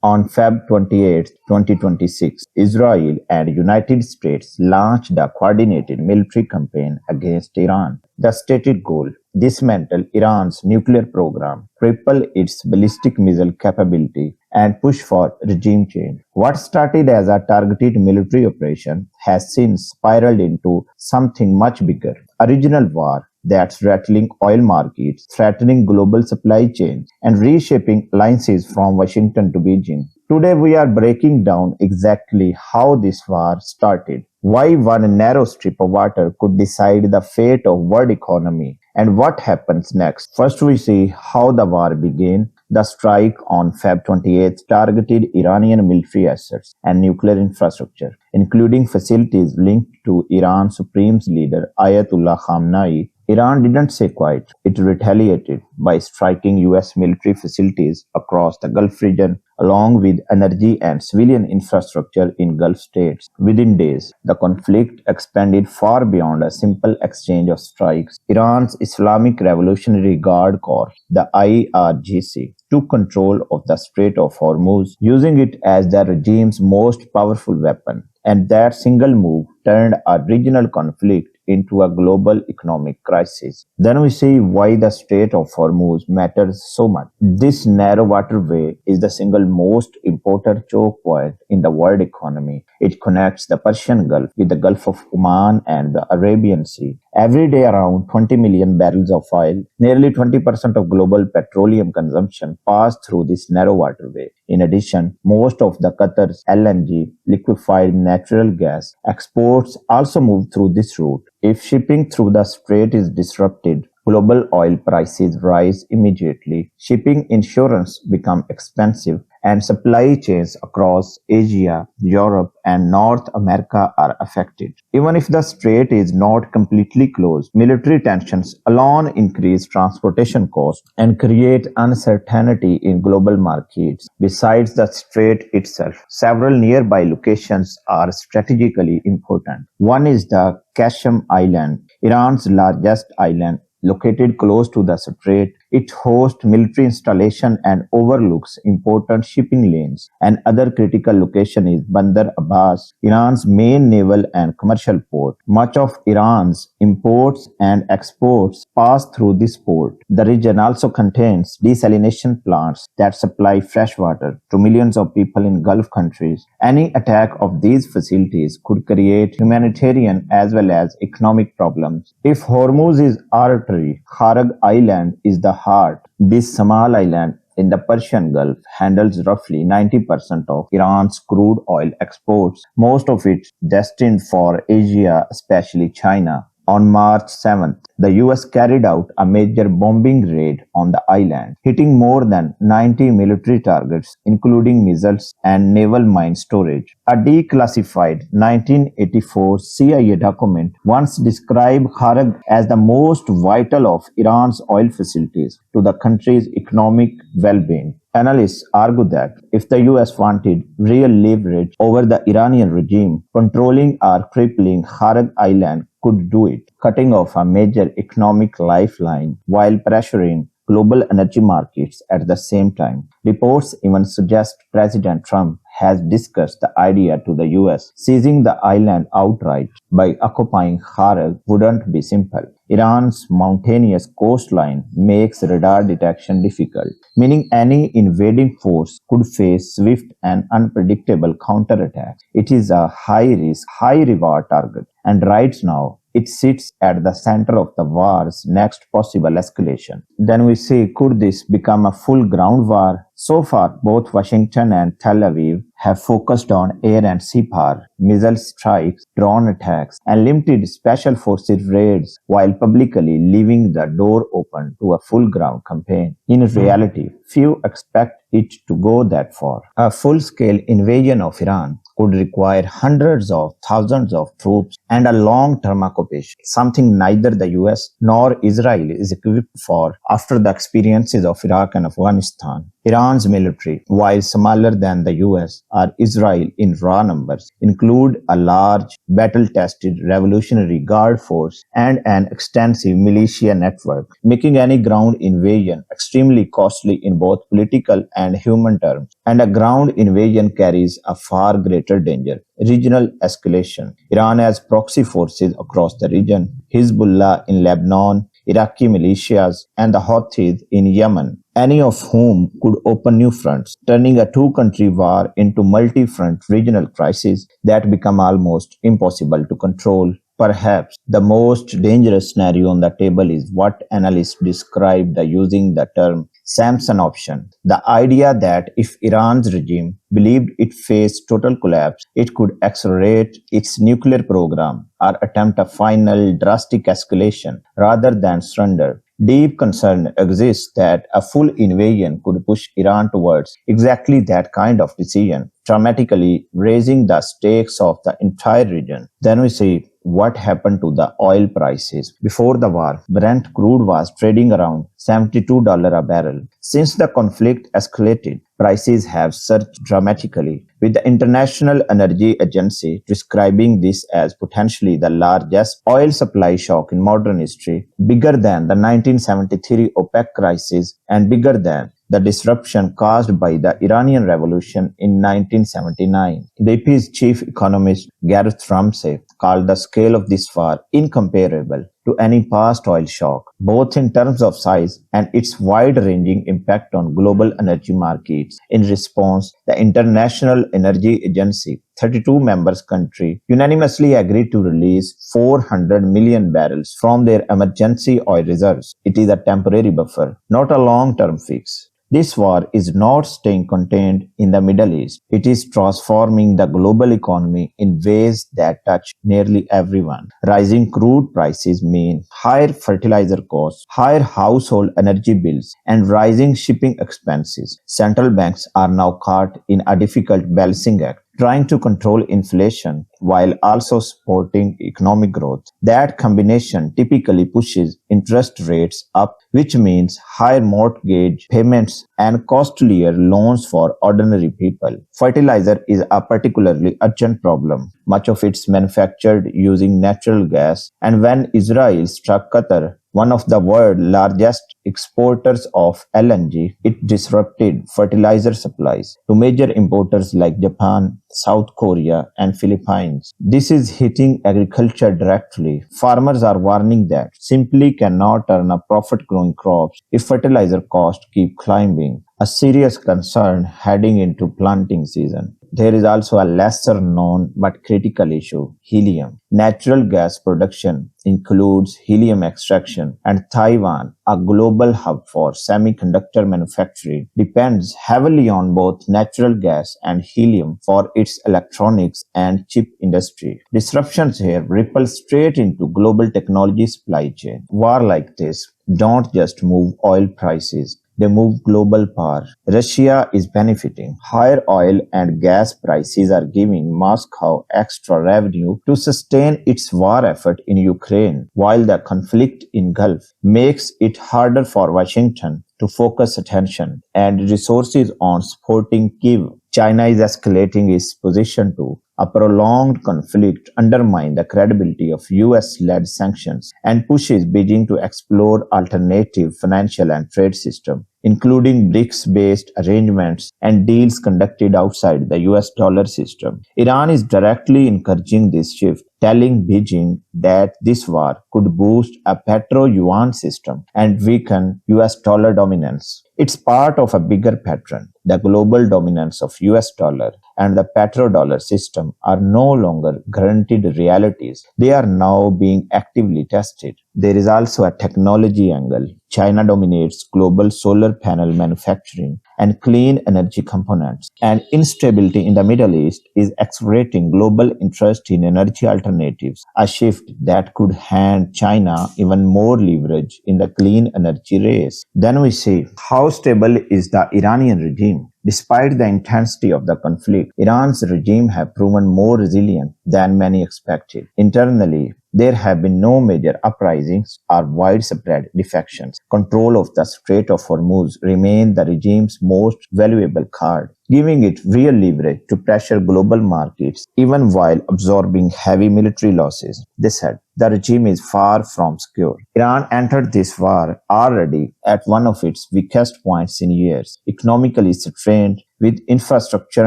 On Feb 28, 2026, Israel and United States launched a coordinated military campaign against Iran. The stated goal: dismantle Iran's nuclear program, triple its ballistic missile capability, and push for regime change. What started as a targeted military operation has since spiraled into something much bigger: a regional war that's rattling oil markets, threatening global supply chains, and reshaping alliances from Washington to Beijing. Today, we are breaking down exactly how this war started, why one narrow strip of water could decide the fate of world economy, and what happens next. First, we see how the war began. The strike on Feb 28 targeted Iranian military assets and nuclear infrastructure, including facilities linked to Iran's supreme leader Ayatollah Khamenei. Iran didn't stay quiet. It retaliated by striking US military facilities across the Gulf region, along with energy and civilian infrastructure in Gulf states. Within days, the conflict expanded far beyond a simple exchange of strikes. Iran's Islamic Revolutionary Guard Corps, the IRGC, took control of the Strait of Hormuz, using it as the regime's most powerful weapon. And that single move turned a regional conflict into a global economic crisis. Then we see why the Strait of Hormuz matters so much. This narrow waterway is the single most important choke point in the world economy. It connects the Persian Gulf with the Gulf of Oman and the Arabian Sea. Every day, around 20 million barrels of oil, nearly 20% of global petroleum consumption, pass through this narrow waterway. In addition, most of the Qatar's LNG, liquefied natural gas, exports also move through this route. If shipping through the strait is disrupted, global oil prices rise immediately, shipping insurance become expensive, and supply chains across Asia, Europe, and North America are affected. Even if the strait is not completely closed, military tensions alone increase transportation costs and create uncertainty in global markets. Besides the strait itself, several nearby locations are strategically important. One is the Qasem Island, Iran's largest island. Located close to the strait, it hosts military installation and overlooks important shipping lanes. Another critical location is Bandar Abbas, Iran's main naval and commercial port. Much of Iran's imports and exports pass through this port. The region also contains desalination plants that supply fresh water to millions of people in Gulf countries. Any attack of these facilities could create humanitarian as well as economic problems. If Hormuz is artery, Kharag Island is the heart. This small island in the Persian Gulf handles roughly 90% of Iran's crude oil exports, most of it destined for Asia, especially China. On March 7th, the US carried out a major bombing raid on the island, hitting more than 90 military targets, including missiles and naval mine storage. A declassified 1984 CIA document once described Kharag as the most vital of Iran's oil facilities to the country's economic well-being. Analysts argue that if the US wanted real leverage over the Iranian regime, controlling or crippling Kharag Island could do it, cutting off a major economic lifeline while pressuring global energy markets at the same time. Reports even suggest President Trump has discussed the idea to the US. Seizing the island outright by occupying Kharag wouldn't be simple. Iran's mountainous coastline makes radar detection difficult, meaning any invading force could face swift and unpredictable counterattacks. It is a high-risk, high-reward target, and right now, it sits at the center of the war's next possible escalation. Then we see, could this become a full ground war? So far, both Washington and Tel Aviv have focused on air and sea power, missile strikes, drone attacks, and limited special forces raids, while publicly leaving the door open to a full ground campaign. In reality, few expect it to go that far. A full-scale invasion of Iran could require hundreds of thousands of troops and a long-term occupation, something neither the US nor Israel is equipped for after the experiences of Iraq and Afghanistan. Iran's military, while smaller than the US or Israel in raw numbers, include a large battle-tested Revolutionary Guard force and an extensive militia network, making any ground invasion extremely costly in both political and human terms. And a ground invasion carries a far greater danger: regional escalation. Iran has proxy forces across the region: Hezbollah in Lebanon, Iraqi militias, and the Houthis in Yemen, any of whom could open new fronts, turning a two-country war into multi-front regional crisis that become almost impossible to control. Perhaps the most dangerous scenario on the table is what analysts describe the using the term Samson option, the idea that if Iran's regime believed it faced total collapse, it could accelerate its nuclear program or attempt a final drastic escalation rather than surrender. Deep concern exists that a full invasion could push Iran towards exactly that kind of decision, dramatically raising the stakes of the entire region. Then we see what happened to the oil prices. Before the war, Brent crude was trading around $72 a barrel. Since the conflict escalated, prices have surged dramatically, with the International Energy Agency describing this as potentially the largest oil supply shock in modern history, bigger than the 1973 OPEC crisis and bigger than the disruption caused by the Iranian Revolution in 1979. The AP's chief economist Gareth Ramsey called the scale of this war incomparable to any past oil shock, both in terms of size and its wide-ranging impact on global energy markets. In response, the International Energy Agency, 32 members country, unanimously agreed to release 400 million barrels from their emergency oil reserves. It is a temporary buffer, not a long-term fix. This war is not staying contained in the Middle East. It is transforming the global economy in ways that touch nearly everyone. Rising crude prices mean higher fertilizer costs, higher household energy bills, and rising shipping expenses. Central banks are now caught in a difficult balancing act, trying to control inflation while also supporting economic growth. That combination typically pushes interest rates up, which means higher mortgage payments and costlier loans for ordinary people. Fertilizer is a particularly urgent problem. Much of it's manufactured using natural gas, and when Israel struck Qatar, one of the world's largest exporters of LNG, it disrupted fertilizer supplies to major importers like Japan, South Korea, and Philippines. This is hitting agriculture directly. Farmers are warning that simply cannot earn a profit growing crops if fertilizer costs keep climbing, a serious concern heading into planting season. There is also a lesser known but critical issue: helium. Natural gas production includes helium extraction, and Taiwan, a global hub for semiconductor manufacturing, depends heavily on both natural gas and helium for its electronics and chip industry. Disruptions here ripple straight into global technology supply chain. War like this don't just move oil prices, they move global power. Russia is benefiting. Higher oil and gas prices are giving Moscow extra revenue to sustain its war effort in Ukraine, while the conflict in Gulf makes it harder for Washington to focus attention and resources on supporting Kyiv. China is escalating its position too. A prolonged conflict undermines the credibility of US-led sanctions and pushes Beijing to explore alternative financial and trade systems, including BRICS-based arrangements and deals conducted outside the US dollar system. Iran is directly encouraging this shift, telling Beijing that this war could boost a petro-yuan system and weaken US dollar dominance. It's part of a bigger pattern. The global dominance of US dollar and the petrodollar system are no longer guaranteed realities. They are now being actively tested. There is also a technology angle. China dominates global solar panel manufacturing and clean energy components, and instability in the Middle East is accelerating global interest in energy alternatives, a shift that could hand China even more leverage in the clean energy race. Then we see how stable is the Iranian regime. Despite the intensity of the conflict, Iran's regime have proven more resilient than many expected. Internally, there have been no major uprisings or widespread defections. Control of the Strait of Hormuz remains the regime's most valuable card, giving it real leverage to pressure global markets even while absorbing heavy military losses. They said the regime is far from secure. Iran entered this war already at one of its weakest points in years, economically strained, with infrastructure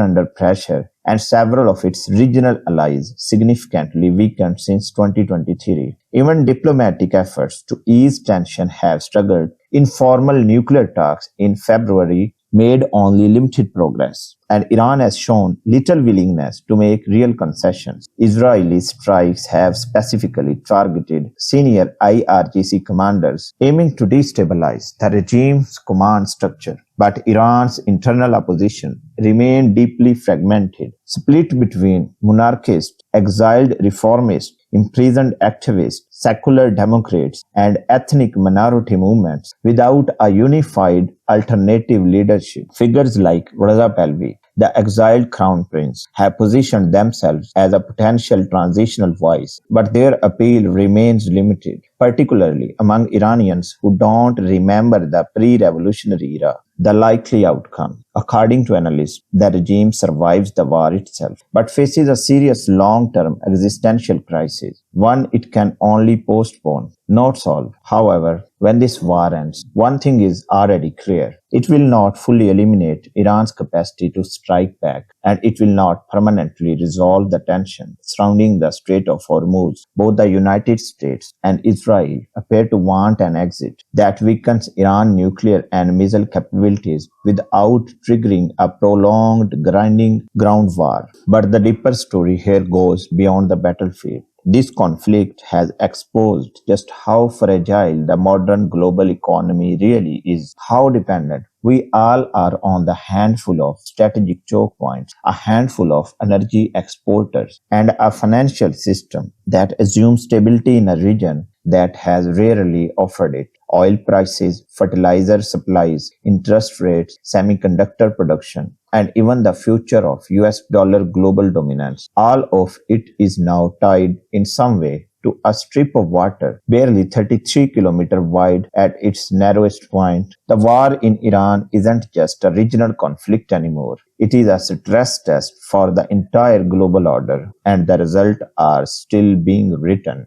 under pressure, and several of its regional allies significantly weakened since 2023. Even diplomatic efforts to ease tension have struggled. Informal nuclear talks in February made only limited progress, and Iran has shown little willingness to make real concessions. Israeli strikes have specifically targeted senior IRGC commanders, aiming to destabilize the regime's command structure. But Iran's internal opposition remained deeply fragmented, split between monarchists, exiled reformists, imprisoned activists, secular Democrats, and ethnic minority movements without a unified alternative leadership. Figures like Reza Pahlavi, the exiled crown prince, have positioned themselves as a potential transitional voice, but their appeal remains limited, particularly among Iranians who don't remember the pre-revolutionary era. The likely outcome, according to analysts, the regime survives the war itself, but faces a serious long-term existential crisis, one it can only postpone, not solve. However, when this war ends, one thing is already clear. It will not fully eliminate Iran's capacity to strike back, and it will not permanently resolve the tension surrounding the Strait of Hormuz. Both the United States and Israel appear to want an exit that weakens Iran's nuclear and missile capabilities without triggering a prolonged grinding ground war. But the deeper story here goes beyond the battlefield. This conflict has exposed just how fragile the modern global economy really is, how dependent we all are on the handful of strategic choke points, a handful of energy exporters, and a financial system that assumes stability in a region that has rarely offered it. Oil prices, fertilizer supplies, interest rates, semiconductor production, and even the future of US dollar global dominance. All of it is now tied in some way to a strip of water barely 33 kilometers wide at its narrowest point. The war in Iran isn't just a regional conflict anymore. It is a stress test for the entire global order, and the results are still being written.